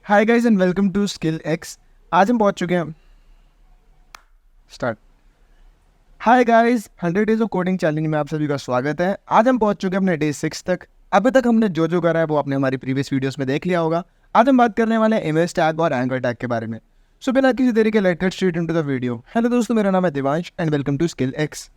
Hi guys and welcome to Skill X. आज हम पहुंच चुके हैं start. Hi guys, 100 days of coding challenge में आप सभी का स्वागत है। आज हम पहुंच चुके हैं अपने डे 6 तक। अभी तक हमने जो करा है वो आपने हमारी प्रीवियस वीडियोस में देख लिया होगा। आज हम बात करने वाले हैं इमेज टैग और एंकर टैग के बारे में। सो बिना किसी देरी के let's get straight into the video. Hello दोस्तों, मेरा नाम है Divansh and welcome to Skill X.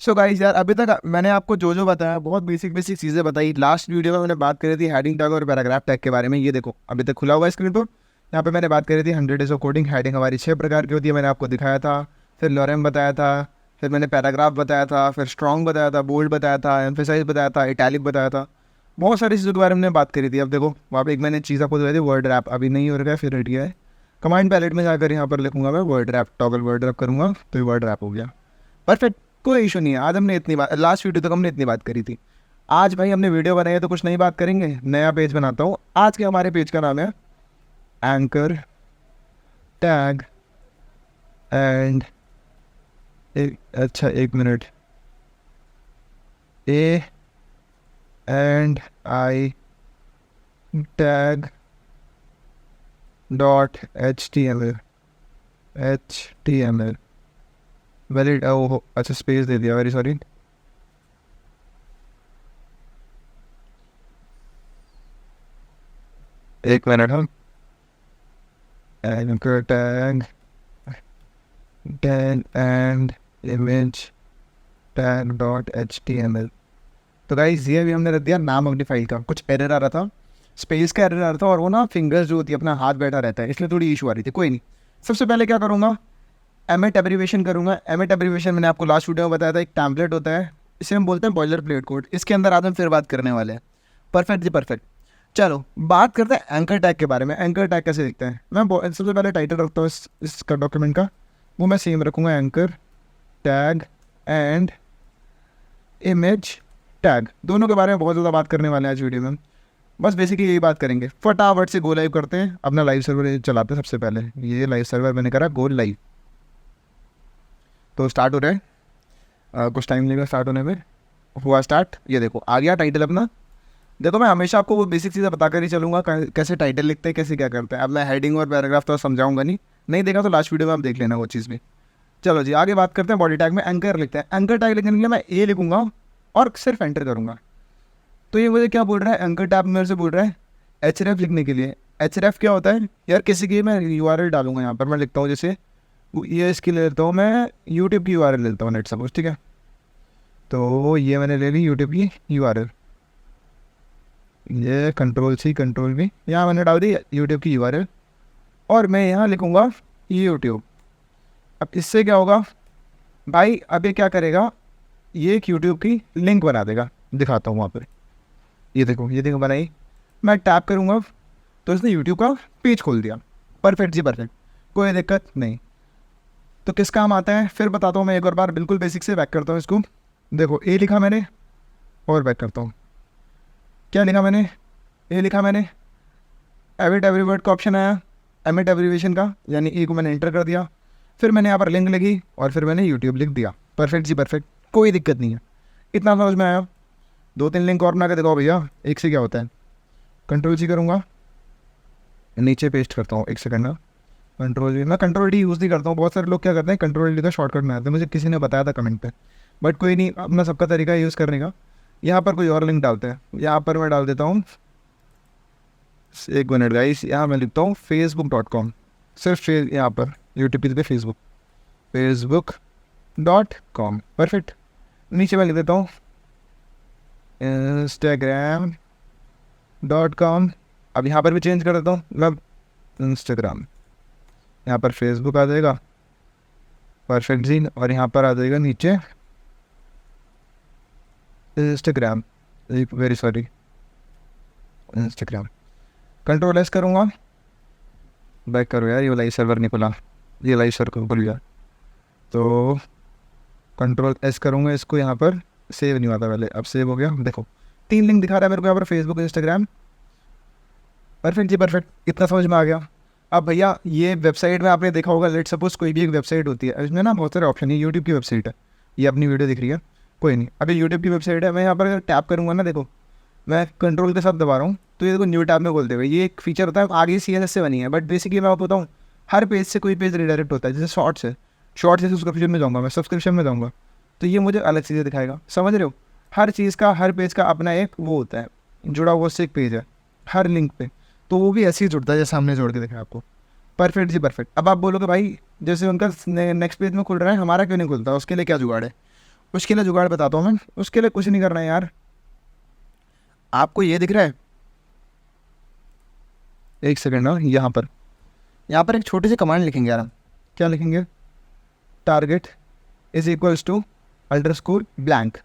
So guys यार, अभी तक मैंने आपको जो बताया बहुत बेसिक चीज़ें बताई। लास्ट वीडियो में मैंने बात करी थी हेडिंग टैग और पैराग्राफ टैग के बारे में। ये देखो अभी तक खुला हुआ है स्क्रीन पर। यहाँ पे मैंने बात करी थी 100 डेज ऑफ कोडिंग। हेडिंग हमारी 6 प्रकार की होती है, मैंने आपको दिखाया था। फिर लॉरेम बताया था, फिर मैंने पैराग्राफ बताया था, फिर स्ट्रॉन्ग बताया था, बोल्ड बताया था, एम्फेसाइज बताया था, इटैलिक बताया था। बहुत सारी चीज़ों के बारे में बात करी थी। अब देखो वहाँ पर एक मैंने चीज़ आपको दिखाई थी, वर्ड रैप अभी नहीं हो रहा है, फिर हट गया है। कमांड पैलेट में जाकर यहाँ पर लिखूंगा मैं word rap, toggle word rap करूँगा तो ये वर्ड रैप हो गया। परफेक्ट, कोई इशू नहीं है। आज हमने इतनी बात, लास्ट वीडियो तक हमने इतनी बात करी थी। आज भाई हमने वीडियो बनाई है तो कुछ नई बात करेंगे, नया पेज बनाता हूँ। आज के हमारे पेज का नाम है एंकर टैग एंड एक minute, A and I tag dot HTML valid. ओहो अच्छा, स्पेस दे दिया, वेरी सॉरी। एक मिनट। हम anchor tag and image tag dot HTML। तो गाइस ये भी हमने रख दिया नाम अपनी फाइल का। कुछ एरर आ रहा था, स्पेस का एरर आ रहा था, और वो ना फिंगर्स जो होती है अपना हाथ बैठा रहता है, इसलिए थोड़ी इशू आ रही थी। कोई नहीं, सबसे पहले क्या करूँगा, एमिट एब्रीविएशन करूँगा। एमिट एब्रीविएशन मैंने आपको लास्ट वीडियो में बताया था, एक टैम्पलेट होता है, इसे हम बोलते हैं बॉयलर प्लेट कोड। इसके अंदर आज हम फिर बात करने वाले हैं। परफेक्ट जी परफेक्ट। चलो बात करते हैं एंकर टैग के बारे में। एंकर टैग कैसे दिखते हैं, मैं सबसे पहले टाइटल रखता हूँ इसका डॉक्यूमेंट का, वो मैं सेम रखूँगा, anchor tag and image tag. दोनों के बारे में बहुत ज़्यादा बात करने वाले हैं आज वीडियो में। बस बेसिकली यही बात करेंगे। फटाफट से गो लाइव करते हैं, अपना लाइव सर्वर चलाते हैं। सबसे पहले ये लाइव सर्वर मैंने करा गो लाइव, तो स्टार्ट हो रहा है। कुछ टाइम लगेगा स्टार्ट होने में। हुआ स्टार्ट, ये देखो आ गया टाइटल अपना। देखो मैं हमेशा आपको वो बेसिक चीज़ें बताकर ही चलूँगा, कैसे टाइटल लिखते हैं, कैसे क्या करते हैं। अब मैं हेडिंग और पैराग्राफ तो समझाऊंगा नहीं देखा तो लास्ट वीडियो में आप देख लेना वो चीज़ भी। चलो जी आगे बात करते हैं। बॉडी टैग में एंकर लिखते हैं। एंकर टैग लिखने के लिए मैं ए लिखूँगा और सिर्फ एंटर करूँगा। तो ये मुझे क्या बोल रहा है, एंकर टैग मेरे से बोल रहा है href लिखने के लिए। href क्या होता है यार, किसी की मैं URL डालूंगा। यहाँ पर मैं लिखता हूँ, जैसे ये इसकी ले लेता हूँ मैं, यूट्यूब की URL लेता हूँ, नेट सपोज, ठीक है। तो ये मैंने ले ली यूट्यूब की URL, ये कंट्रोल-C कंट्रोल-V, यहाँ मैंने डाल दी यूट्यूब की URL, और मैं यहाँ लिखूँगा यूट्यूब। अब इससे क्या होगा भाई, अब ये क्या करेगा, ये एक यूट्यूब की लिंक बना देगा। दिखाता हूँ वहाँ पर, ये देखो बनाई। मैं टैप करूँगा तो इसने यूट्यूब का पेज खोल दिया। परफेक्ट जी परफेक्ट, कोई दिक्कत नहीं। तो किस काम आता है फिर बताता हूँ मैं एक और बार, बिल्कुल बेसिक से बैक करता हूँ इसको। देखो ए लिखा मैंने और बैक करता हूँ। क्या लिखा मैंने, ए लिखा मैंने, एमिट एवरी वर्ड का ऑप्शन आया, एमिट एब्रीविएशन का, यानी ए को मैंने एंटर कर दिया। फिर मैंने यहाँ पर लिंक लिखी और फिर मैंने यूट्यूब लिख दिया। परफेक्ट जी परफेक्ट, कोई दिक्कत नहीं है। इतना समझ में आया। 2-3 लिंक और बना के देखो भैया, एक से क्या होता है। कंट्रोल-C करूँगा, नीचे पेस्ट करता हूँ, एक सेकंड में। कंट्रोल-V, मैं कंट्रोल-D यूज़ नहीं करता हूँ। बहुत सारे लोग क्या करते हैं कंट्रोल-D का शॉर्टकट में आते हैं, मुझे किसी ने बताया था कमेंट पे, बट कोई नहीं, अपना सबका तरीका यूज़ करने का। यहाँ पर कोई और लिंक डालते हैं, यहाँ पर मैं डाल देता हूँ, एक मिनट गाइस, यहाँ मैं लिखता हूँ facebook.com। सिर्फ यहाँ पर यूट्यूब की फेसबुक, facebook.com। परफेक्ट। नीचे मैं लिख देता हूँ instagram.com। अब यहाँ पर भी चेंज कर देता हूँ, मतलब इंस्टाग्राम, यहाँ पर फेसबुक आ जाएगा। परफेक्ट जी, और यहाँ पर आ जाएगा नीचे इंस्टाग्राम, वेरी सॉरी, इंस्टाग्राम। कंट्रोल-S करूँगा, बैक करो यार, ये लाइव सर्वर नहीं खुला, ये लाइव सर्वर खुल गया। तो कंट्रोल-S करूँगा, इसको यहाँ पर सेव नहीं हुआ था पहले, अब सेव हो गया। देखो 3 लिंक दिखा रहा है मेरे को यहाँ पर, फेसबुक, इंस्टाग्राम। परफेक्ट जी परफेक्ट, इतना समझ में आ गया। अब भैया ये वेबसाइट में आपने देखा होगा, लेट सपोज कोई भी एक वेबसाइट होती है, इसमें ना बहुत सारे ऑप्शन है। यूट्यूब की वेबसाइट है, ये अपनी वीडियो दिख रही है। कोई नहीं, अभी यूट्यूब की वेबसाइट है, मैं यहाँ पर अगर टैप करूँगा ना, देखो मैं कंट्रोल के साथ दबा रहा हूँ तो ये देखो न्यू टैब में खोल देगा। ये एक फीचर होता है, आगे CSS से बनी है, बट बेसिकली मैं आपको बताऊँ हर पेज से कोई पेज रिडायरेक्ट होता है। जैसे शॉर्ट्स है, शॉर्ट्स से सब्सक्रिप्शन में जाऊँगा, मैं सब्सक्रिप्शन में जाऊँगा तो ये मुझे अलग चीज़ें दिखाएगा, समझ रहे हो। हर चीज़ का, हर पेज का अपना एक वो होता है, जुड़ा हुआ उससे एक पेज है हर लिंक पे, तो वो भी ऐसे ही जुड़ता है जैसे सामने जोड़ के दिखा आपको। परफेक्ट जी परफेक्ट। अब आप बोलोगे भाई जैसे उनका नेक्स्ट पेज में खुल रहा है, हमारा क्यों नहीं खुलता, उसके लिए क्या जुगाड़ है? उसके लिए जुगाड़ बताता हूँ मैं। उसके लिए कुछ नहीं करना है यार, आपको ये दिख रहा है, एक सेकेंड ना, यहाँ पर एक छोटी सी कमांड लिखेंगे यार हम। क्या लिखेंगे? Target is equals to underscore blank,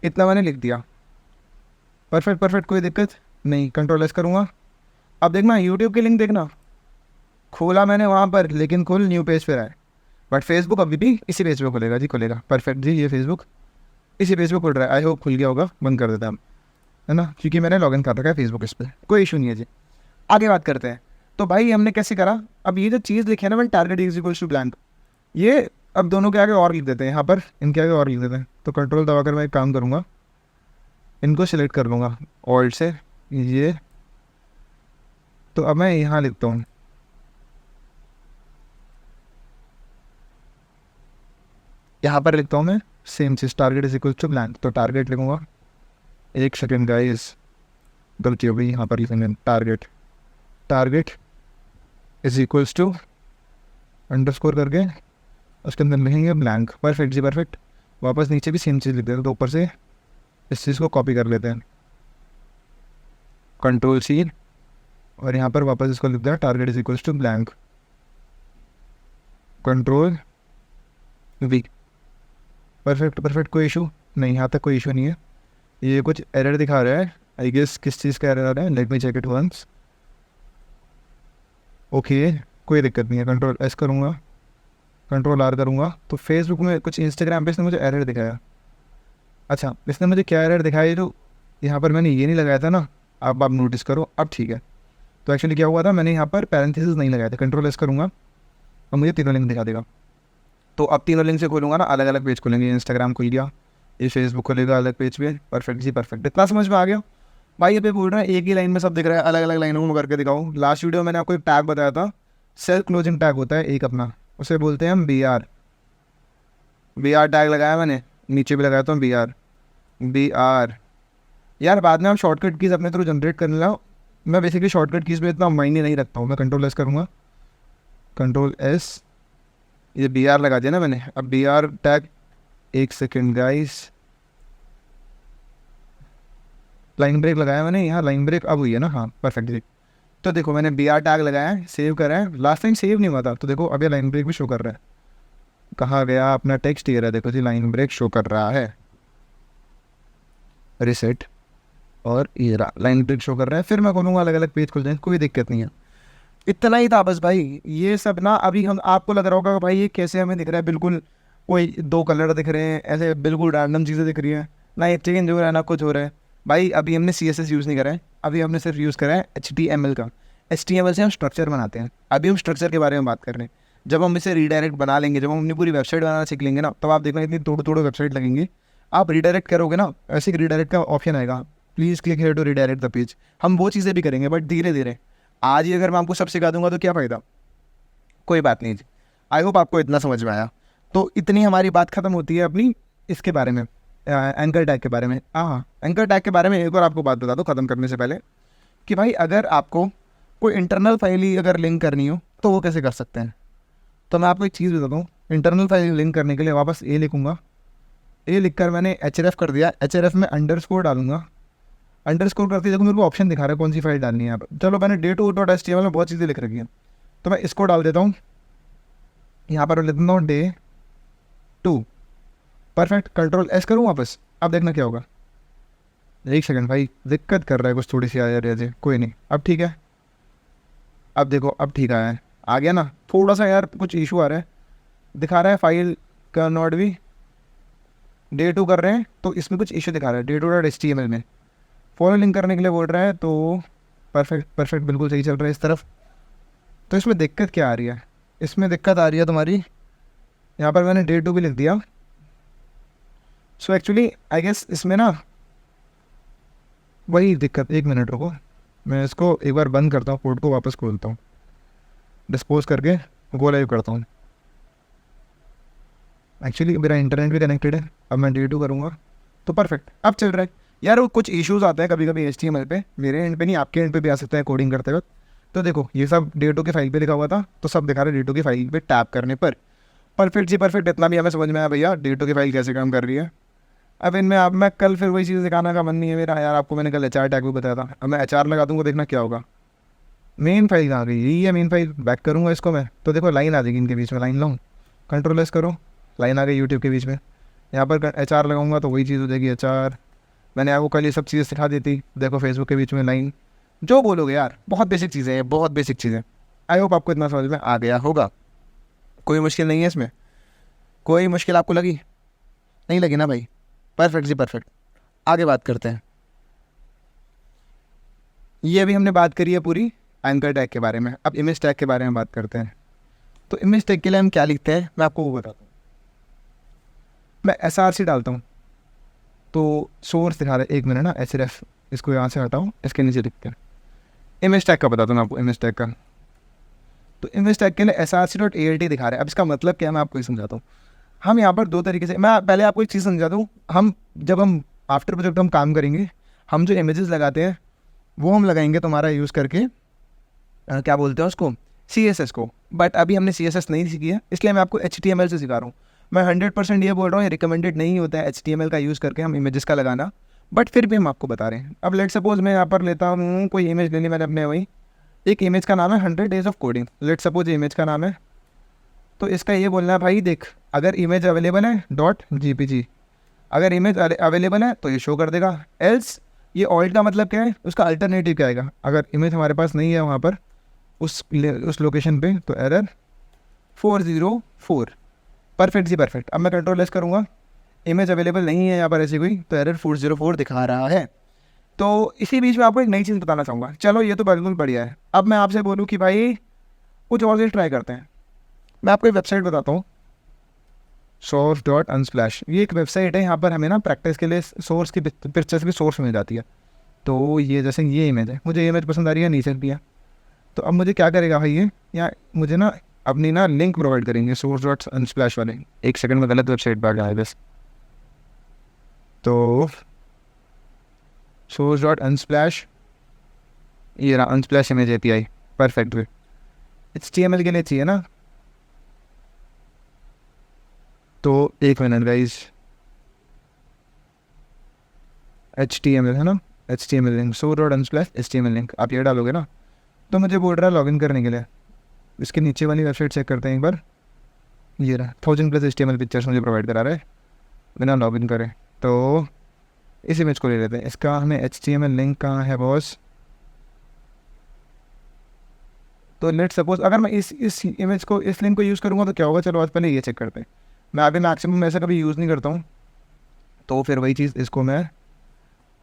इतना मैंने लिख दिया। परफेक्ट परफेक्ट, कोई दिक्कत नहीं। कंट्रोल एस करूँगा, अब देखना यूट्यूब की लिंक देखना, खोला मैंने वहाँ पर लेकिन खुल न्यू पेज पर आए, बट फेसबुक अभी भी इसी पेज पे खुलेगा जी, खुलेगा। परफेक्ट जी, ये फेसबुक इसी पेज पे खुल रहा है। आई होप खुल गया होगा, बंद कर देता हम, है ना, क्योंकि मैंने लॉगिन कर रखा है फेसबुक इस पर, कोई इशू नहीं है जी। आगे बात करते हैं। तो भाई हमने कैसे करा, अब ये जो चीज़ लिखी है ना, मैंने target is equals to blank, ये अब दोनों के आगे और लिख देते हैं, यहाँ पर इनके आगे और लिख देते हैं। तो कंट्रोल दबाकर मैं एक काम करूँगा, इनको सिलेक्ट कर लूँगा ऑल्ट से, ये तो अब मैं यहाँ लिखता हूँ, यहाँ पर लिखता हूँ मैं सेम चीज़, target is equals to blank. तो टारगेट लिखूँगा, एक सेकेंड गाइस, गलती हो गई, यहाँ पर लिखेंगे target, target is equals to underscore करके उसके अंदर लिखेंगे ब्लैंक। परफेक्ट जी परफेक्ट। वापस नीचे भी सेम चीज़ लिख देते हैं, तो ऊपर से इस चीज़ को कॉपी कर लेते हैं, कंट्रोल C, और यहाँ पर वापस इसको लिख दिया target is equals to blank, control V। Perfect perfect, कोई इशू नहीं, यहाँ तक कोई इशू नहीं है। ये कुछ एरर दिखा रहा है, आई गेस किस चीज़ का एरर आ रहा है, let me check it once. Okay, कोई दिक्कत नहीं है। कंट्रोल S करूँगा, कंट्रोल R करूँगा, तो फेसबुक में कुछ, इंस्टाग्राम पे इसने मुझे एरर दिखाया। अच्छा, इसने मुझे क्या एरर दिखाई, तो यहाँ पर मैंने ये नहीं लगाया था ना, अब आप नोटिस करो, अब ठीक है। तो एक्चुअली क्या हुआ था, मैंने यहाँ पर पैरेंथेसिस नहीं लगाया था। कंट्रोल S करूँगा और मुझे तीनों लिंक दिखा देगा। तो अब तीनों लिंक से खोलूँगा ना, अलग अलग पेज खोलेंगे, इंस्टाग्राम खुल गया, ये फेसबुक खोलेगा अलग पेज पे। परफेक्ट जी परफेक्ट, इतना समझ में आ गया भाई। ये पे बोल रहा है एक ही लाइन में सब दिख रहा है, अलग अलग लाइनों में करके दिखाऊँ। लास्ट वीडियो में मैंने आपको एक टैग बताया था, सेल्फ क्लोजिंग टैग होता है एक अपना, उसे बोलते हैं हम BR टैग लगाया मैंने, नीचे भी लगाया था BR। यार बाद में आप शॉर्टकट कीज़ अपने थ्रू जनरेट करने लाओ, मैं बेसिकली शॉर्टकट कीज़ पे इतना मायने नहीं रखता हूँ। मैं कंट्रोल S करूँगा, कंट्रोल S, ये BR लगा दिया ना मैंने। अब BR टैग, एक सेकेंड गाइस, लाइन ब्रेक लगाया मैंने यहाँ, लाइन ब्रेक अब हुई है ना, हाँ परफेक्ट जी। तो देखो मैंने BR टैग लगाया है, सेव करा है, लास्ट टाइम सेव नहीं हुआ था, तो देखो अब ये लाइन ब्रेक भी शो कर रहा है। कहाँ गया अपना टेक्स्ट, ये रहा, देखो जी लाइन ब्रेक शो कर रहा है, रिसेट, और ये रहा लाइन ब्रेक शो कर रहा है। फिर मैं खोलूँगा, अलग अलग पेज खुल जाए, कोई दिक्कत नहीं है। इतना ही था बस भाई, ये सब ना। अभी हम, आपको लग रहा होगा भाई ये कैसे हमें दिख रहा है, बिल्कुल कोई दो कलर दिख रहे हैं ऐसे, बिल्कुल रैंडम चीज़ें दिख रही हैं ना, ये चेंज हो रहा है ना कुछ हो रहा है। भाई अभी हमने CSS यूज़ नहीं करा है, अभी हमने सिर्फ यूज़ करा है HTML का। HTML से हम स्ट्रक्चर बनाते हैं, अभी हम स्ट्रक्चर के बारे में बात कर रहे हैं। जब हम इसे रीडायरेक्ट बना लेंगे, जब हम अपनी पूरी वेबसाइट बनाना सीख लेंगे ना, तब आप देखना इतनी तोड़ तोड़ वेबसाइट लगेंगी। आप रीडायरेक्ट करोगे ना, ऐसे रीडायरेक्ट का ऑप्शन आएगा, please click here to redirect the page. हम वो चीज़ें भी करेंगे बट धीरे धीरे। आज ही अगर मैं आपको सब सिखा दूंगा तो क्या फ़ायदा, कोई बात नहीं जी। आई होप आपको इतना समझ में आया। तो इतनी हमारी बात ख़त्म होती है अपनी इसके बारे में, एंकर टैग के बारे में। हाँ, एंकर टैग के बारे में एक और आपको बात बता दो ख़त्म करने से पहले, कि भाई अगर आपको कोई इंटरनल फाइल ही अगर लिंक करनी हो तो वो कैसे कर सकते हैं। तो मैं आपको एक चीज़ बताता हूँ, इंटरनल फाइल लिंक करने के लिए वापस ए लिखूँगा, ए लिख कर मैंने href कर दिया, href में अंडरस्कोर डालूंगा, अंडरस्कोर करके देखो मेरे को ऑप्शन दिखा रहा है कौन सी फाइल डालनी है यहाँ पर। चलो मैंने day2.html में बहुत चीज़ें लिख रखी हैं, तो मैं इसको डाल देता हूँ, यहाँ पर लिख देता हूँ day2। परफेक्ट, कंट्रोल S करूँ वापस, अब देखना क्या होगा। एक सेकंड भाई, दिक्कत कर रहा है कुछ थोड़ी सी, आ रही है, कोई नहीं, अब ठीक है। अब देखो, अब ठीक आया है, आ गया ना। थोड़ा सा यार कुछ इशू आ रहा है, दिखा रहा है फाइल का नॉट भी day2 कर रहे हैं, तो इसमें कुछ इशू दिखा रहा है day2.html में। फॉलो लिंक करने के लिए बोल रहा है, तो परफेक्ट परफेक्ट, बिल्कुल सही चल रहा है इस तरफ। तो इसमें दिक्कत क्या आ रही है, इसमें दिक्कत आ रही है तुम्हारी, यहाँ पर मैंने day2 भी लिख दिया, सो एक्चुअली आई गेस इसमें ना वही दिक्कत, 1 मिनट रुको, मैं इसको एक बार बंद करता हूँ, कोड को वापस खोलता हूँ, डिस्पोज करके गो लाइव करता हूँ। एक्चुअली मेरा इंटरनेट भी कनेक्टेड है, अब मैं D2 करूँगा तो परफेक्ट अब चल रहा है। यार वो कुछ इश्यूज आते हैं कभी कभी HTML पे, मेरे एंड पे नहीं आपके एंड पे भी आ सकता है कोडिंग करते वक्त। तो देखो ये सब D2 की फाइल पे लिखा हुआ था, तो सब दिखा रहे D2 की फाइल पे टैप करने पर परफेक्ट जी परफेक्ट। इतना भी हमें समझ में आया भैया D2 की फाइल कैसे काम कर रही है। अब इनमें अब मैं कल फिर वही चीज़ दिखाने का मन नहीं है मेरा यार, आपको मैंने कल HR टैग भी बताया था, अब मैं HR लगा दूँगा, देखना क्या होगा। मेन फाइल कहाँ गई, यही है मेन फाइल, बैक करूँगा इसको मैं तो देखो लाइन आ जाएगी इनके बीच में, लाइन लाऊँ, कंट्रोल S करो, लाइन आ गई यूट्यूब के बीच में। यहाँ पर HR लगाऊंगा तो वही चीज़ हो जाएगी HR। मैंने आपको कल ये सब चीज़ें सिखा दी थी, देखो फेसबुक के बीच में लाइन, जो बोलोगे यार बहुत बेसिक चीज़ें हैं, बहुत बेसिक चीज़ें। आई होप आपको इतना समझ में आ गया होगा, कोई मुश्किल नहीं है इसमें, कोई मुश्किल आपको लगी नहीं लगी ना भाई? परफेक्ट जी परफेक्ट। आगे बात करते हैं, ये अभी हमने बात करी है पूरी एंकर टैग के बारे में, अब इमेज टैग के बारे में बात करते हैं। तो इमेज टैग के लिए हम क्या लिखते हैं मैं आपको वो बताता हूँ। मैं SRC डालता हूँ तो सोर्स दिखा रहा है, 1 मिनट ना, href इसको यहाँ से हटाऊँ, इसके नीचे लिखते हैं। इमेज टैग का बताता हूँ मैं आपको, इमेज टैग का। तो इमेज टैग के लिए src.alt दिखा रहा है। अब इसका मतलब क्या है मैं आपको ये समझाता हूँ। हम यहाँ पर 2 तरीके से, मैं पहले आपको एक चीज़ समझाता हूँ। हम जब हम आफ्टर प्रोजेक्ट हम काम करेंगे, हम जो इमेजेस लगाते हैं वो हम लगाएंगे तुम्हारा यूज़ करके क्या बोलते हैं उसको, CSS को। बट अभी हमने CSS नहीं सीखी है, इसलिए मैं आपको HTML से सिखा रहा हूँ। मैं 100% ये बोल रहा हूँ, ये रिकमेंडेड नहीं होता है HTML का यूज़ करके हम इमेजेस का लगाना, बट फिर भी हम आपको बता रहे हैं। अब लेट सपोज मैं यहाँ पर लेता हूँ कोई इमेज लेनी, मैंने अपने वही एक इमेज का नाम है 100 Days of coding, let suppose image का नाम है। तो इसका ये बोलना है भाई देख, अगर इमेज अवेलेबल है .jpg, अगर इमेज अवेलेबल है तो ये शो कर देगा, एल्स ये ऑल्ट का मतलब क्या है, उसका अल्टरनेटिव क्या आएगा। अगर इमेज हमारे पास नहीं है वहाँ पर उस लोकेशन पे तो एरर 404। परफेक्ट जी परफेक्ट। अब मैं कंट्रोल S करूँगा, इमेज अवेलेबल नहीं है यहाँ पर ऐसी कोई, तो एरर 404 दिखा रहा है। तो इसी बीच में आपको एक नई चीज़ बताना चाहूँगा। चलो ये तो बिल्कुल बढ़िया है, अब मैं आपसे बोलूँ कि भाई कुछ और चीज़ ट्राई करते हैं। मैं आपको एक वेबसाइट बताता हूँ, source.unsplash, ये एक वेबसाइट है। यहाँ पर हमें ना प्रैक्टिस के लिए सोर्स की पिक्चर्स की सोर्स मिल जाती है। तो ये जैसे ये इमेज है, मुझे इमेज पसंद आ रही है, नीचे भी है। तो अब मुझे क्या करेगा भाई ये, या मुझे ना अपनी ना लिंक प्रोवाइड करेंगे source.unsplash वाले। एक सेकंड में गलत वेबसाइट पर गया है बस। तो source.unsplash, ये रहा unsplash image API, perfect. HTML के लिए चाहिए ना, तो 1 मिनट गाइज, HTML है ना, HTML link, source.unsplash HTML link आप ये डालोगे ना, तो मुझे बोल रहा है लॉगिन करने के लिए। इसके नीचे वाली वेबसाइट चेक करते हैं एक बार, ये रहा 1000+ HTML पिक्चर्स मुझे प्रोवाइड करा रहा है बिना लॉगिन करे। तो इस इमेज को ले लेते हैं, इसका हमें HTML लिंक कहाँ है बॉस। तो लेट सपोज अगर मैं इस इमेज को, इस लिंक को यूज़ करूँगा तो क्या होगा, चलो आज पहले ये चेक करते हैं। मैं अभी मैक्सिमम ऐसा कभी यूज़ नहीं करता हूँ, तो फिर वही चीज़, इसको मैं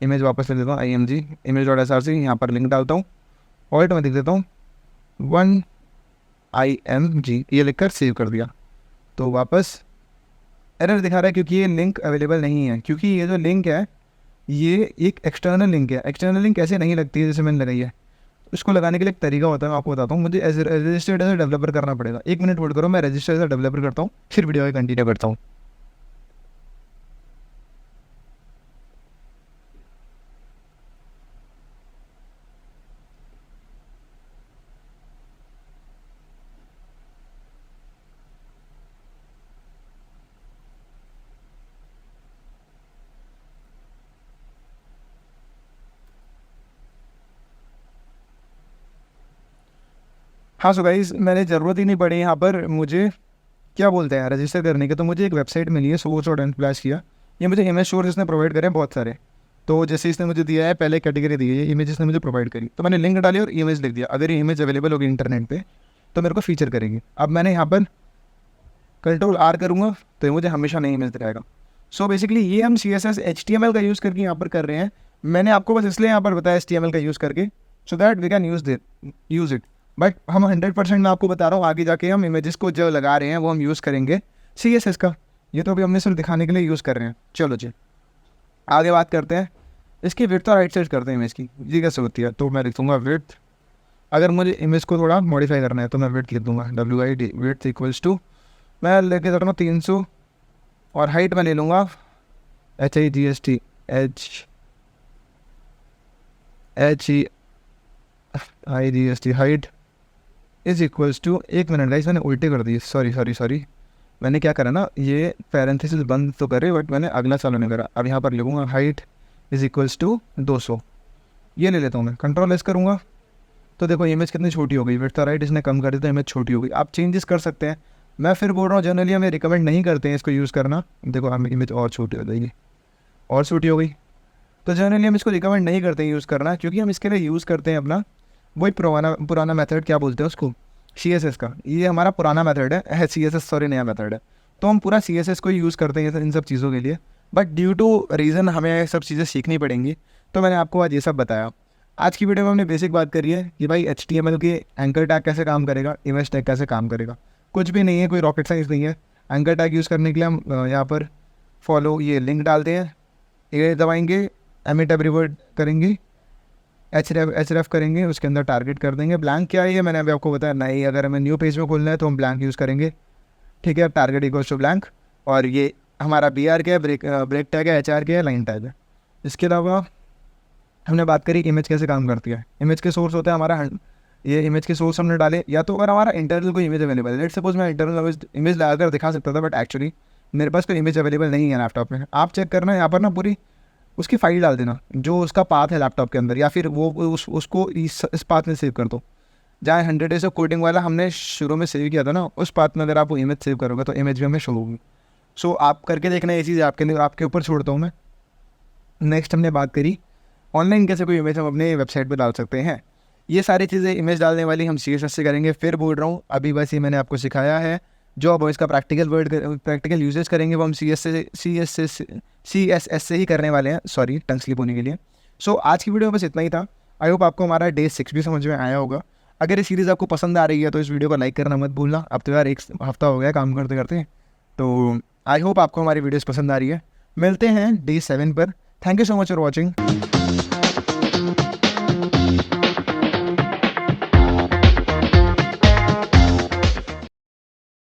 इमेज वापस ले देता हूँ, img image.src, यहाँ पर लिंक डालता हूँ, ऑल्ट में लिख देता हूँ 1img, ये लिखकर सेव कर दिया। तो वापस एरर दिखा रहा है क्योंकि ये लिंक अवेलेबल नहीं है, क्योंकि ये जो लिंक है ये एक एक्सटर्नल लिंक है। एक्सटर्नल लिंक ऐसे नहीं लगती है जैसे मैंने लगाई है, उसको लगाने के लिए एक तरीका होता है, मैं आपको बताता हूँ। मुझे रजिस्टर्ड एज ए डेवलपर करना पड़ेगा। 1 मिनट होल्ड करो, मैं रजिस्टर्ड एज ए डेवलपर करता हूँ, फिर वीडियो को कंटिन्यू करता हूँ। हाँ सो गाइस, मैंने ज़रूरत ही नहीं पड़ी यहाँ पर मुझे क्या बोलते हैं रजिस्टर करने के। तो मुझे एक वेबसाइट मिली है source.unsplash किया, ये मुझे इमेज सोर्स इसने प्रोवाइड करे हैं बहुत सारे। तो जैसे इसने मुझे दिया है, पहले कैटेगरी दी है, ये इमेज इसने मुझे प्रोवाइड करी, तो मैंने लिंक डाली और इमेज लिख दिया। अगर ये इमेज अवेलेबल होगी इंटरनेट पे तो मेरे को फीचर करेगी। अब मैंने यहाँ पर कंट्रोल R करूँगा तो ये मुझे हमेशा नई इमेज दिखाएगा। सो बेसिकली ये हम CSS HTML का यूज़ करके यहाँ पर कर रहे हैं। मैंने आपको बस इसलिए यहाँ पर बताया HTML का यूज़ करके, so that we can use it. But हम 100% मैं आपको बता रहा हूँ, आगे जाके हम इमेजेस को जो लगा रहे हैं वो हम यूज़ करेंगे CSS का। ये तो अभी हमने सिर्फ दिखाने के लिए यूज़ कर रहे हैं। चलो जी आगे बात करते हैं। इसकी विड्थ और हाइट सेट करते हैं इमेज की। ये कैसे होती है, तो मैं लिख दूँगा विड्थ। अगर मुझे इमेज को थोड़ा मॉडिफाई करना है तो मैं विड्थ लिख दूँगा WID विड्थ इक्वल्स टू, मैं लेके चल रहा हूँ 300, और हाइट मैं ले लूँगा HIGST HIGST height is equals to, 1 minute guys मैंने उल्टे कर दी, सॉरी मैंने क्या करा ना, ये पैरेंथेसिस बंद तो करे बट मैंने अगला चालू नहीं करा। अब यहाँ पर लिखूँगा हाइट इज इक्वल्स टू 200। ये ले लेता हूँ मैं, कंट्रोल एस करूँगा तो देखो इमेज कितनी छोटी हो गई। विड्थ और हाइट इसने कम कर दी तो इमेज छोटी हो गई। आप चेंजेस कर सकते हैं। मैं फिर बोल रहा हूँ जनरली हमें रिकमेंड नहीं करते हैं इसको यूज़ करना। देखो हम इमेज और छोटी हो जाएगी, और छोटी हो गई। तो जनरली हम इसको रिकमेंड नहीं करते हैं यूज़ करना, क्योंकि हम इसके लिए यूज़ करते हैं अपना वही पुराना मेथड, क्या बोलते हैं उसको, CSS का। ये हमारा पुराना मेथड है, CSS सॉरी नया मेथड है। तो हम पूरा CSS को यूज़ करते हैं इन सब चीज़ों के लिए। बट ड्यू टू रीज़न हमें सब चीज़ें सीखनी पड़ेंगी, तो मैंने आपको आज ये सब बताया। आज की वीडियो में हमने बेसिक बात करी है कि भाई HTML के एंकर टैग कैसे काम करेगा, इमेज टैग कैसे काम करेगा। कुछ भी नहीं है, कोई रॉकेट साइंस नहीं है। एंकर टैग यूज़ करने के लिए हम यहाँ पर फॉलो ये लिंक डालते हैं, ये दबाएंगे, एमिट एवरीवर्ड करेंगे, href करेंगे, उसके अंदर टारगेट कर देंगे। ब्लैंक क्या है ये मैंने अभी आपको बताया नहीं, अगर हमें न्यू पेज में खोलना है तो हम ब्लैंक यूज़ करेंगे। ठीक है, टारगेट इक्वल्स टू ब्लैंक। और ये हमारा BR क्या है, ब्रेक टैग है, HR क्या है, लाइन टैग है। इसके अलावा हमने बात करी इमेज कैसे काम करती है। इमेज के सोर्स होता है हमारा, ये इमेज के सोर्स हमने डाले, या तो अगर हमारा इंटरनल कोई इमेज अवेलेबल है, लेट्स सपोज मैं इंटरनल इमेज लगाकर दिखा सकता था, बट एक्चुअली मेरे पास कोई इमेज अवेलेबल नहीं है लैपटॉप में। आप चेक करना यहाँ पर ना, पूरी उसकी फाइल डाल देना जो उसका पाथ है लैपटॉप के अंदर, या फिर वो उसको इस पाथ में सेव कर दो। जहाँ 100 डेज ऑफ कोडिंग वाला हमने शुरू में सेव किया था ना, उस पाथ में अगर आप वो इमेज सेव करोगे तो इमेज भी हमें शो होगी। सो आप करके देखना, ये चीज़ आपके ऊपर छोड़ता हूँ मैं। नेक्स्ट हमने बात करी ऑनलाइन कैसे कोई इमेज हम अपने वेबसाइट पर डाल सकते हैं। ये सारी चीज़ें इमेज डालने वाली हम CSS से करेंगे। फिर बोल रहा हूँ अभी बस ये मैंने आपको सिखाया है, जो अब इसका प्रैक्टिकल यूजेस करेंगे वो हम CSS से ही करने वाले हैं। सॉरी टंग स्लिप होने के लिए। सो आज की वीडियो में बस इतना ही था। आई होप आपको हमारा डे 6 भी समझ में आया होगा। अगर ये सीरीज़ आपको पसंद आ रही है तो इस वीडियो को लाइक करना मत भूलना। अब तो यार 1 हफ्ता हो गया काम करते करते, तो आई होप आपको हमारी वीडियोज़ पसंद आ रही है। मिलते हैं डे 7 पर। Thank you so much for watching.